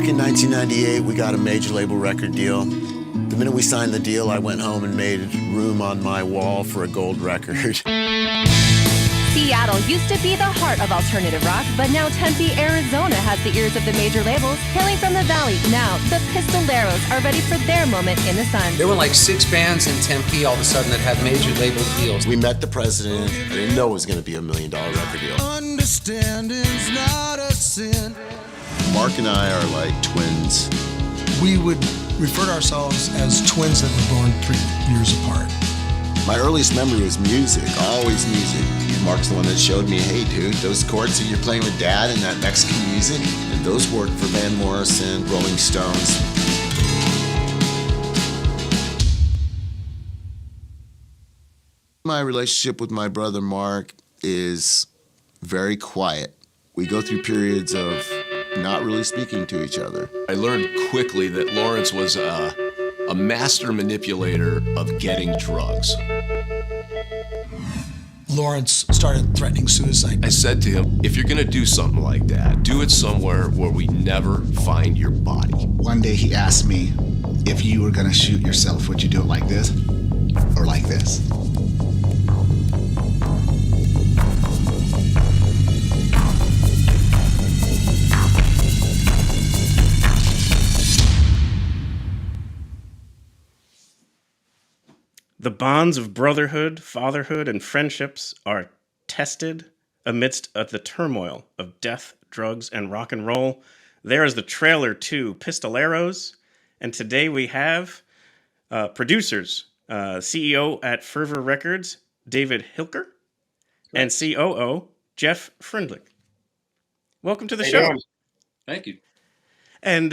Back in 1998, we got a major label record deal. The minute we signed the deal, I went home and made room on my wall for a gold record. Seattle used to be the heart of alternative rock, but now Tempe, Arizona has the ears of the major labels. Hailing from the valley, now the Pistoleros are ready for their moment in the sun. There were like 6 bands in Tempe all of a sudden that had major label deals. We met the president. I didn't know it was going to be $1 million record deal. Understanding's not a sin. Mark and I are like twins. We would refer to ourselves as twins that were born 3 years apart. My earliest memory was music, always music. Mark's the one that showed me, hey dude, those chords that you're playing with Dad and that Mexican music, and those worked for Van Morrison, Rolling Stones. My relationship with my brother Mark is very quiet. We go through periods of not really speaking to each other. I learned quickly that Lawrence was a master manipulator of getting drugs. Lawrence started threatening suicide. I said to him, if you're gonna do something like that, do it somewhere where we never find your body. One day he asked me, if you were gonna shoot yourself, would you do it like this or like this? The bonds of brotherhood, fatherhood, and friendships are tested amidst of the turmoil of death, drugs, and rock and roll. There is the trailer to Pistoleros, and today we have producers, CEO at Fervor Records, David Hilker, and COO, Jeff Freundlich. Welcome to the show. Thank you. And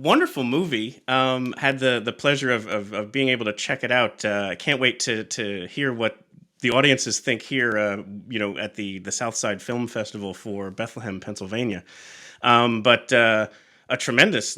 wonderful movie. Had the pleasure of being able to check it out. I can't wait to hear what the audiences think here. At the SouthSide Film Festival for Bethlehem, Pennsylvania. But a tremendous,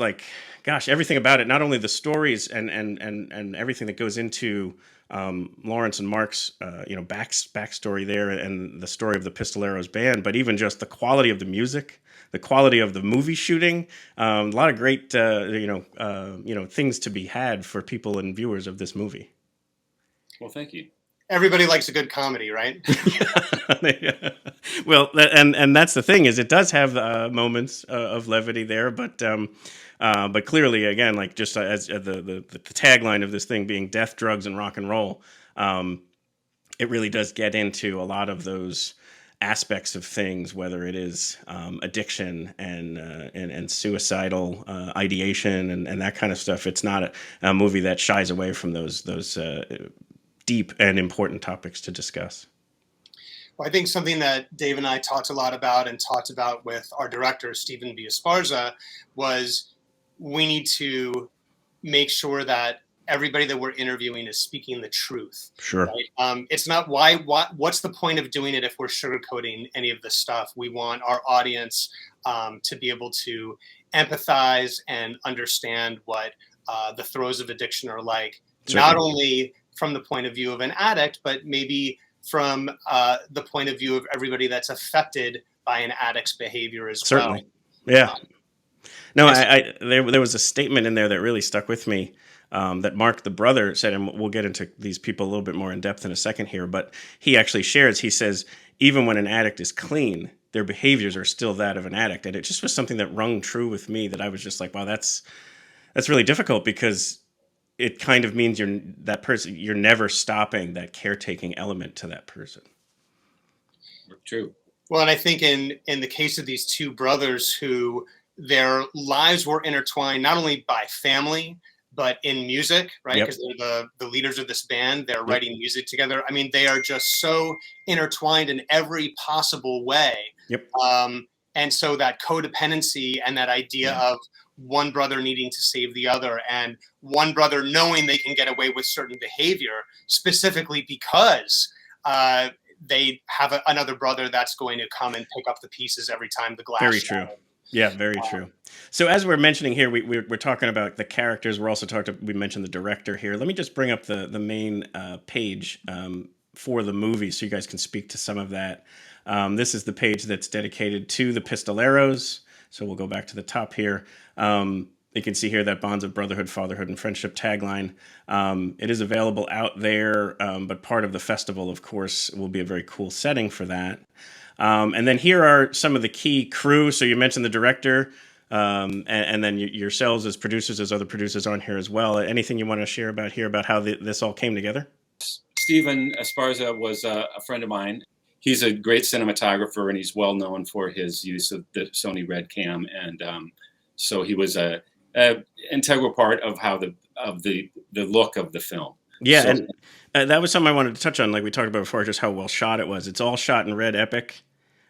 everything about it. Not only the stories and everything that goes into Lawrence and Mark's backstory there, and the story of the Pistoleros band, but even just the quality of the music. The quality of the movie shooting, a lot of great, things to be had for people and viewers of this movie. Well, thank you. Everybody likes a good comedy, right? Well, and that's the thing, is it does have moments of levity there, but clearly, again, just as the tagline of this thing being death, drugs, and rock and roll, it really does get into a lot of those aspects of things, whether it is addiction and suicidal ideation and that kind of stuff. It's not a movie that shies away from those deep and important topics to discuss. Well, I think something that Dave and I talked a lot about and talked about with our director, Stephen B. Esparza, was we need to make sure that everybody that we're interviewing is speaking the truth. Sure. Right? It's not what's the point of doing it if we're sugarcoating any of this stuff? We want our audience to be able to empathize and understand what the throes of addiction are like, Certainly. Not only from the point of view of an addict, but maybe from the point of view of everybody that's affected by an addict's behavior as Certainly. well. Yeah. No, there was a statement in there that really stuck with me. That Mark, the brother, said, and we'll get into these people a little bit more in depth in a second here, but he actually shares, he says, even when an addict is clean, their behaviors are still that of an addict. And it just was something that rung true with me, that I was just like, wow, that's really difficult, because it kind of means you're never stopping that caretaking element to that person. True. Well, and I think in the case of these two brothers who their lives were intertwined, not only by family, but in music, right? Yep. Because they're the leaders of this band. They're writing music together. I mean, they are just so intertwined in every possible way. Yep. And so that codependency and that idea of one brother needing to save the other, and one brother knowing they can get away with certain behavior specifically because they have another brother that's going to come and pick up the pieces every time the glass Very shatters. true. Yeah, very true. So as we're mentioning here, we're talking about the characters. We're also we mentioned the director here. Let me just bring up the main page for the movie so you guys can speak to some of that. This is the page that's dedicated to the Pistoleros. So we'll go back to the top here. You can see here that bonds of brotherhood, fatherhood, and friendship tagline. It is available out there, but part of the festival, of course, will be a very cool setting for that. And then here are some of the key crew. So you mentioned the director, and then yourselves as producers, as other producers on here as well. Anything you want to share about here about how this all came together? Steven Esparza was a friend of mine. He's a great cinematographer, and he's well known for his use of the Sony Red Cam, and so he was a integral part of how the look of the film. Yeah, so, and that was something I wanted to touch on, like we talked about before, just how well shot it was. It's all shot in Red Epic,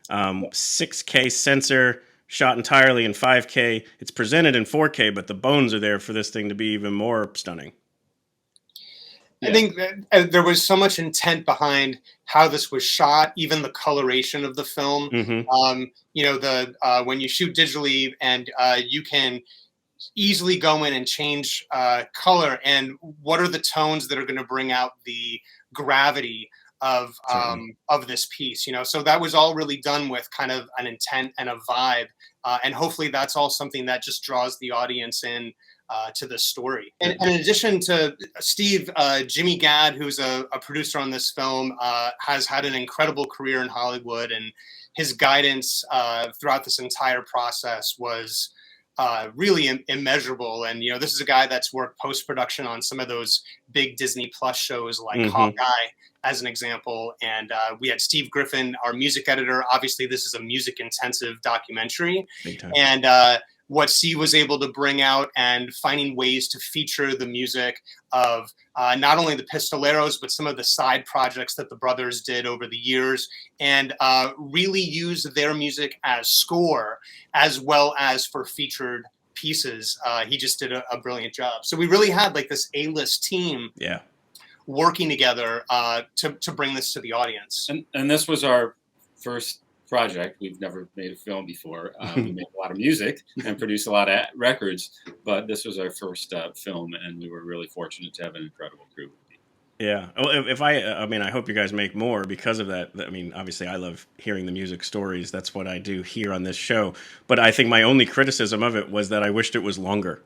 6K sensor, shot entirely in 5K. It's presented in 4K, but the bones are there for this thing to be even more stunning. I think that there was so much intent behind how this was shot, even the coloration of the film. When you shoot digitally, and you can easily go in and change color, and what are the tones that are going to bring out the gravity of this piece, so that was all really done with kind of an intent and a vibe, and hopefully that's all something that just draws the audience in to the story. And in addition to Steve, Jimmy Gadd, who's a producer on this film, has had an incredible career in Hollywood, and his guidance throughout this entire process was really immeasurable. And this is a guy that's worked post-production on some of those big Disney Plus shows like Hawkeye, as an example. And we had Steve Griffin, our music editor. Obviously, this is a music-intensive documentary, and what Steve was able to bring out and finding ways to feature the music of not only the Pistoleros, but some of the side projects that the brothers did over the years, and really use their music as score as well as for featured pieces. He just did a brilliant job. So we really had like this A-list team working together to bring this to the audience. And this was our first project. We've never made a film before. We make a lot of music and produce a lot of records, but this was our first film, and we were really fortunate to have an incredible crew. Yeah. Well, I hope you guys make more because of that. I mean, obviously I love hearing the music stories. That's what I do here on this show. But I think my only criticism of it was that I wished it was longer.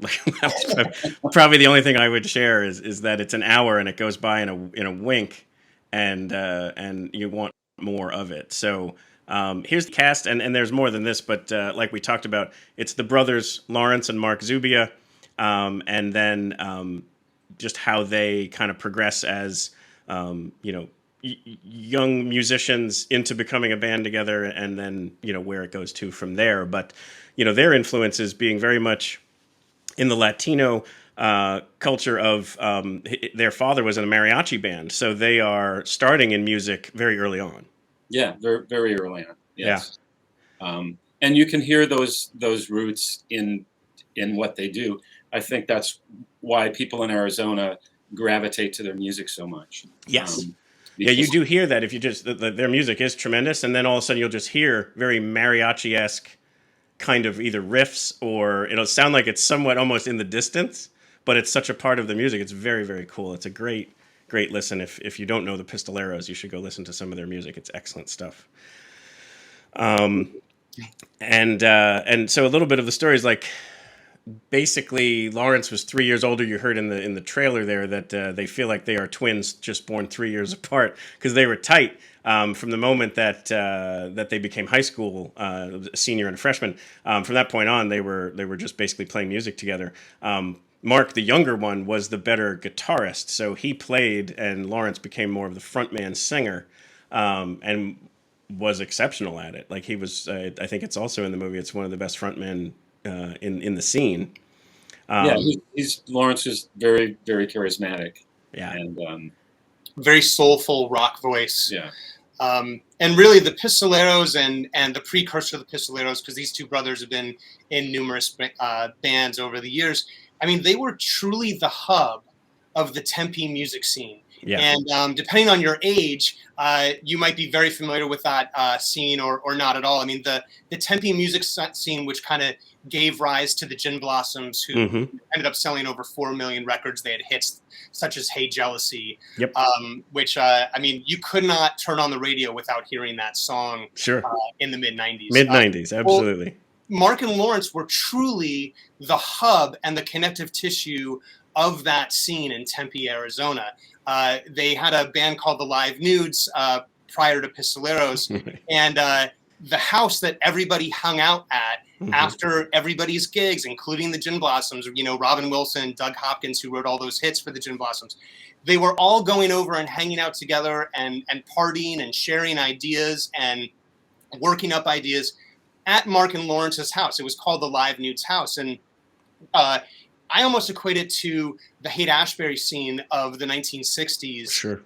Probably the only thing I would share is that it's an hour and it goes by in a wink, and you want more of it. So here's the cast, and there's more than this, but like we talked about, it's the brothers Lawrence and Mark Zubia, and then just how they kind of progress as young musicians into becoming a band together, and then where it goes to from there. But their influences being very much in the Latino culture of their father was in a mariachi band, so they are starting in music very early on. Yeah, very, very early on. Yes. Yeah. And you can hear those roots in what they do. I think that's why people in Arizona gravitate to their music so much. Yes. Yeah, you do hear that if you just their music is tremendous, and then all of a sudden you'll just hear very mariachi-esque kind of either riffs, or it'll sound like it's somewhat almost in the distance, but it's such a part of the music. It's very, very cool. It's a great listen. If you don't know the Pistoleros, you should go listen to some of their music. It's excellent stuff. And so a little bit of the story is like, basically Lawrence was 3 years older. You heard in the trailer there that they feel like they are twins, just born 3 years apart, because they were tight from the moment that they became high school, senior and freshman. From that point on, they were just basically playing music together. Mark, the younger one, was the better guitarist, so he played, and Lawrence became more of the frontman singer, and was exceptional at it. Like he was, I think it's also in the movie. It's one of the best frontmen in the scene. Lawrence is very, very charismatic. Yeah, and very soulful rock voice. Yeah. And really, the Pistoleros and the precursor to the Pistoleros, because these two brothers have been in numerous bands over the years. I mean, they were truly the hub of the Tempe music scene. Yeah. And depending on your age, you might be very familiar with that scene or not at all. I mean, the Tempe music scene, which kind of gave rise to the Gin Blossoms, who ended up selling over 4 million records. They had hits such as Hey Jealousy, which, I mean, you could not turn on the radio without hearing that song. Sure. In the mid-90s. Mid-90s, absolutely. Mark and Lawrence were truly the hub and the connective tissue of that scene in Tempe, Arizona. They had a band called the Live Nudes prior to Pistoleros, and the house that everybody hung out at after everybody's gigs, including the Gin Blossoms, Robin Wilson, Doug Hopkins, who wrote all those hits for the Gin Blossoms. They were all going over and hanging out together and partying and sharing ideas and working up ideas at Mark and Lawrence's house. It was called the Live Nudes house. And I almost equate it to the Haight-Ashbury scene of the 1960s. Sure.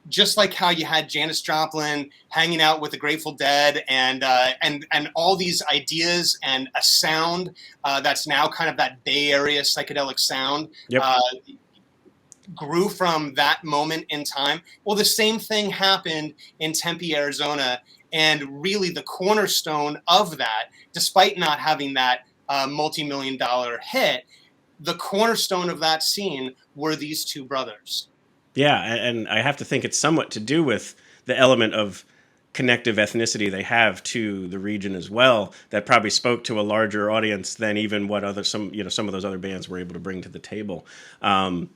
Just like how you had Janis Joplin hanging out with the Grateful Dead and all these ideas and a sound that's now kind of that Bay Area psychedelic sound grew from that moment in time. Well, the same thing happened in Tempe, Arizona. And really the cornerstone of that, despite not having that multi-million-dollar hit, the cornerstone of that scene were these two brothers. Yeah, and I have to think it's somewhat to do with the element of connective ethnicity they have to the region as well, that probably spoke to a larger audience than even what some of those other bands were able to bring to the table. And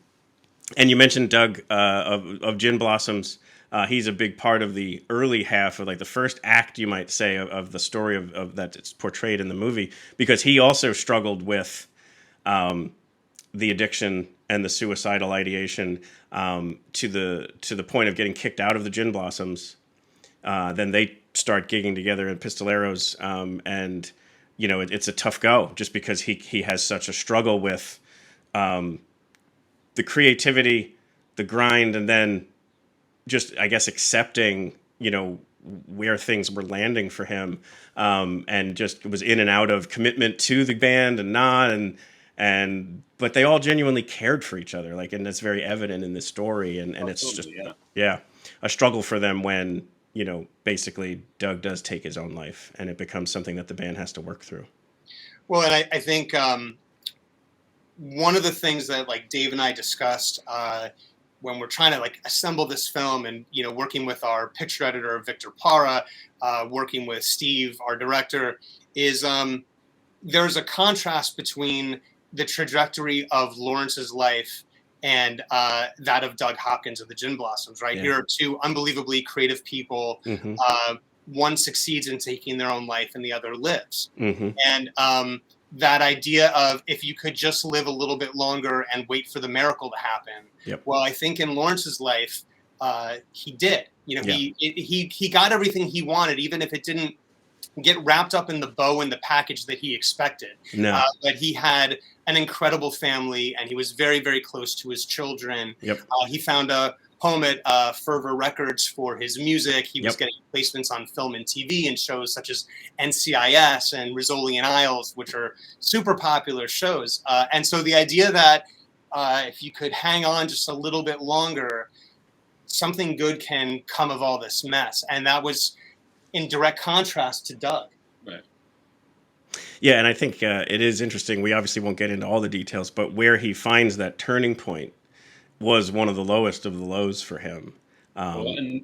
you mentioned Doug of Gin Blossoms. He's a big part of the early half of, like, the first act, you might say, of the story of that it's portrayed in the movie, because he also struggled with the addiction and the suicidal ideation to the point of getting kicked out of the Gin Blossoms. Then they start gigging together in Pistoleros, and it's a tough go, just because he has such a struggle with the creativity, the grind, and then just, I guess, accepting where things were landing for him, and just was in and out of commitment to the band and not, but they all genuinely cared for each other, and that's very evident in this story, and it's just a struggle for them when basically Doug does take his own life, and it becomes something that the band has to work through. Well, and I think one of the things that Dave and I discussed when we're trying to assemble this film, and working with our picture editor Victor Parra, working with Steve, our director, is there's a contrast between the trajectory of Lawrence's life and that of Doug Hopkins of the Gin Blossoms. Right, here are two unbelievably creative people. One succeeds in taking their own life, and the other lives. And that idea of, if you could just live a little bit longer and wait for the miracle to happen. Well, I think in Lawrence's life, he did. He got everything he wanted, even if it didn't get wrapped up in the bow and the package that he expected. But he had an incredible family, and he was very, very close to his children. He found a home at Fervor Records for his music. He was getting placements on film and TV and shows such as NCIS and Rizzoli and Isles, which are super popular shows. And so the idea that if you could hang on just a little bit longer, something good can come of all this mess. And that was in direct contrast to Doug. Right. Yeah, and I think it is interesting. We obviously won't get into all the details, but where he finds that turning point was one of the lowest of the lows for him. And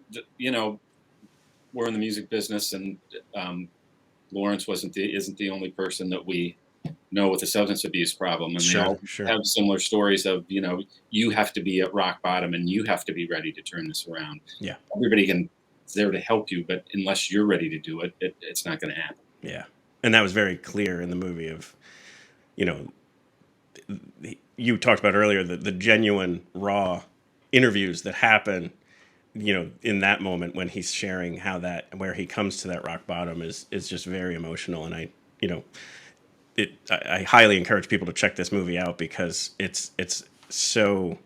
we're in the music business, and Lawrence isn't the only person that we know with a substance abuse problem, and they all have similar stories of you have to be at rock bottom, and you have to be ready to turn this around. Everybody is there to help you, but unless you're ready to do it, it's not going to happen. And that was very clear in the movie of you talked about earlier, the genuine raw interviews that happen, in that moment when he's sharing where he comes to that rock bottom is just very emotional. And I highly encourage people to check this movie out, because it's so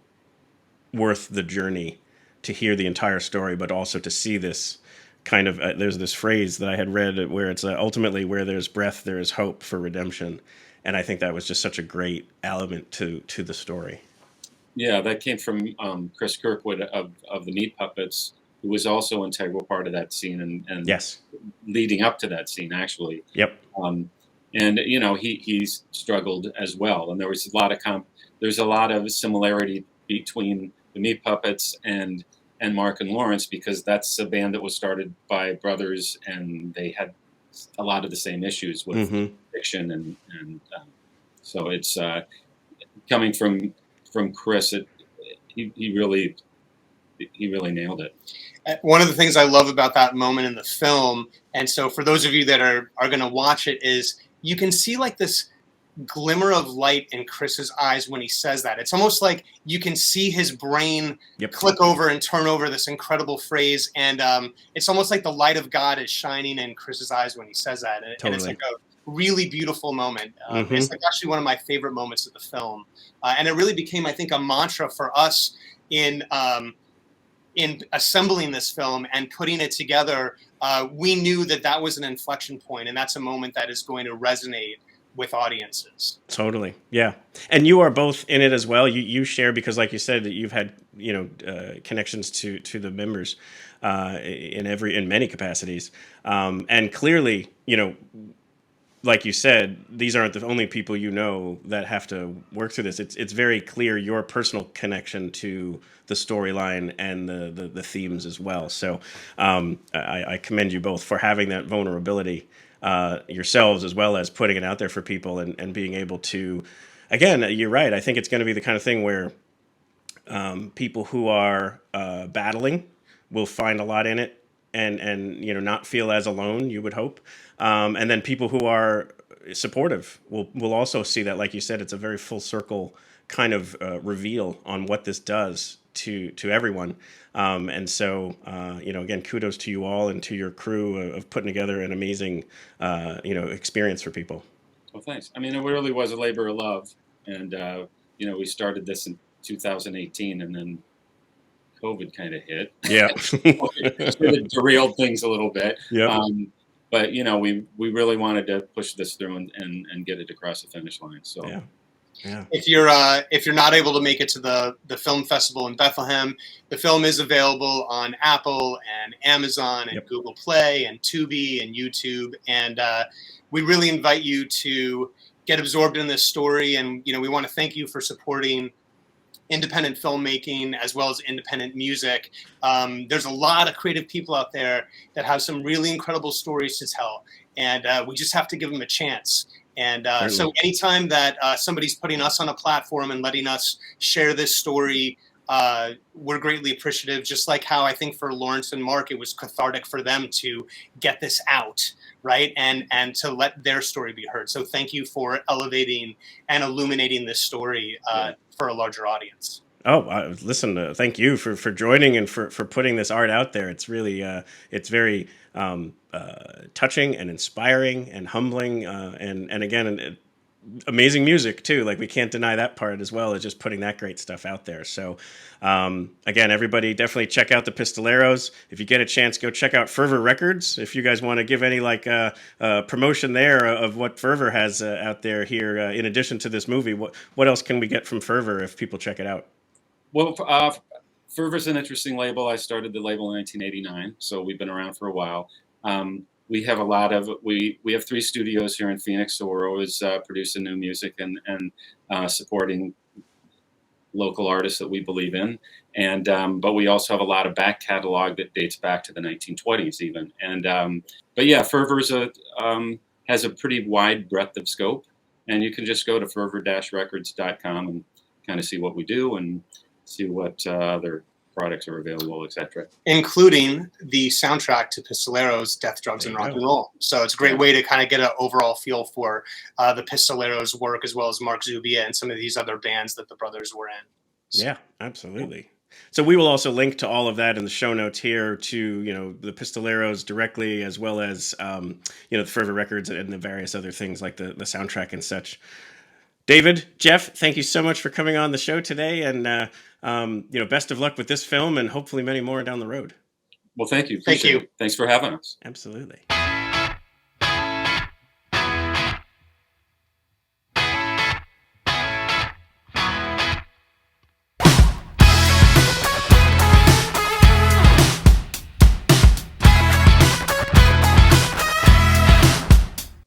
worth the journey to hear the entire story, but also to see this kind of, there's this phrase that I had read where it's ultimately where there's breath, there is hope for redemption. And I think that was just such a great element to the story. Yeah, that came from Chris Kirkwood of the Meat Puppets, who was also an integral part of that scene and leading up to that scene, actually. And he's struggled as well, and there was a lot of similarity between the Meat Puppets and Mark and Lawrence, because that's a band that was started by brothers, and they had a lot of the same issues with fiction, and so it's coming from Chris. He really nailed it. One of the things I love about that moment in the film, and so for those of you that are going to watch it, is you can see like this glimmer of light in Chris's eyes when he says that. It's almost like you can see his brain click over and turn over this incredible phrase, and it's almost like the light of God is shining in Chris's eyes when he says that, and it's like a really beautiful moment. It's like actually one of my favorite moments of the film, and it really became, I think, a mantra for us in assembling this film and putting it together. We knew that was an inflection point, and that's a moment that is going to resonate with audiences. Totally. Yeah. And you are both in it as well. You share, because like you said, that you've had, connections to the members in many capacities. And clearly, like you said, these aren't the only people that have to work through this. It's very clear your personal connection to the storyline and the themes as well. So I commend you both for having that vulnerability yourselves, as well as putting it out there for people and being able to, again, you're right. I think it's going to be the kind of thing where people who are battling will find a lot in it and not feel as alone, you would hope. And then people who are supportive will also see that, like you said, it's a very full circle kind of reveal on what this does to everyone. And so, again, kudos to you all and to your crew of putting together an amazing, experience for people. Well, thanks. I mean, it really was a labor of love. And, we started this in 2018, and then COVID kind of hit. Yeah. It derailed things a little bit. Yeah. But, we really wanted to push this through and get it across the finish line. So. Yeah. Yeah. If you're not able to make it to the film festival in Bethlehem, the film is available on Apple and Amazon and Google Play and Tubi and YouTube, and we really invite you to get absorbed in this story. And we want to thank you for supporting independent filmmaking as well as independent music. There's a lot of creative people out there that have some really incredible stories to tell, and we just have to give them a chance. And so anytime that somebody's putting us on a platform and letting us share this story, we're greatly appreciative, just like how I think for Lawrence and Mark, it was cathartic for them to get this out, right? And to let their story be heard. So thank you for elevating and illuminating this story for a larger audience. Oh, listen, thank you for joining and for putting this art out there. It's really, it's very touching and inspiring and humbling. And again, amazing music too. Like, we can't deny that part, as well as just putting that great stuff out there. So again, everybody definitely check out the Pistoleros. If you get a chance, go check out Fervor Records. If you guys want to give any promotion there of what Fervor has out there here, in addition to this movie, what else can we get from Fervor if people check it out? Well, Fervor's an interesting label. I started the label in 1989, so we've been around for a while. We have we have 3 studios here in Phoenix, so we're always producing new music and supporting local artists that we believe in. And but we also have a lot of back catalog that dates back to the 1920s even. And but yeah, Fervor's has a pretty wide breadth of scope, and you can just go to fervor-records.com and kind of see what we do and see what other products are available, etc. Including the soundtrack to Pistoleros, Death, Drugs, and Rock and Roll. So it's a great way to kind of get an overall feel for the Pistoleros work, as well as Mark Zubia and some of these other bands that the brothers were in. So. Yeah, absolutely. So we will also link to all of that in the show notes here, to the Pistoleros directly, as well as the Fervor Records and the various other things like the soundtrack and such. David, Jeff, thank you so much for coming on the show today, and best of luck with this film, and hopefully many more down the road. Well, thank you. Thank you. Thanks for having us. Absolutely.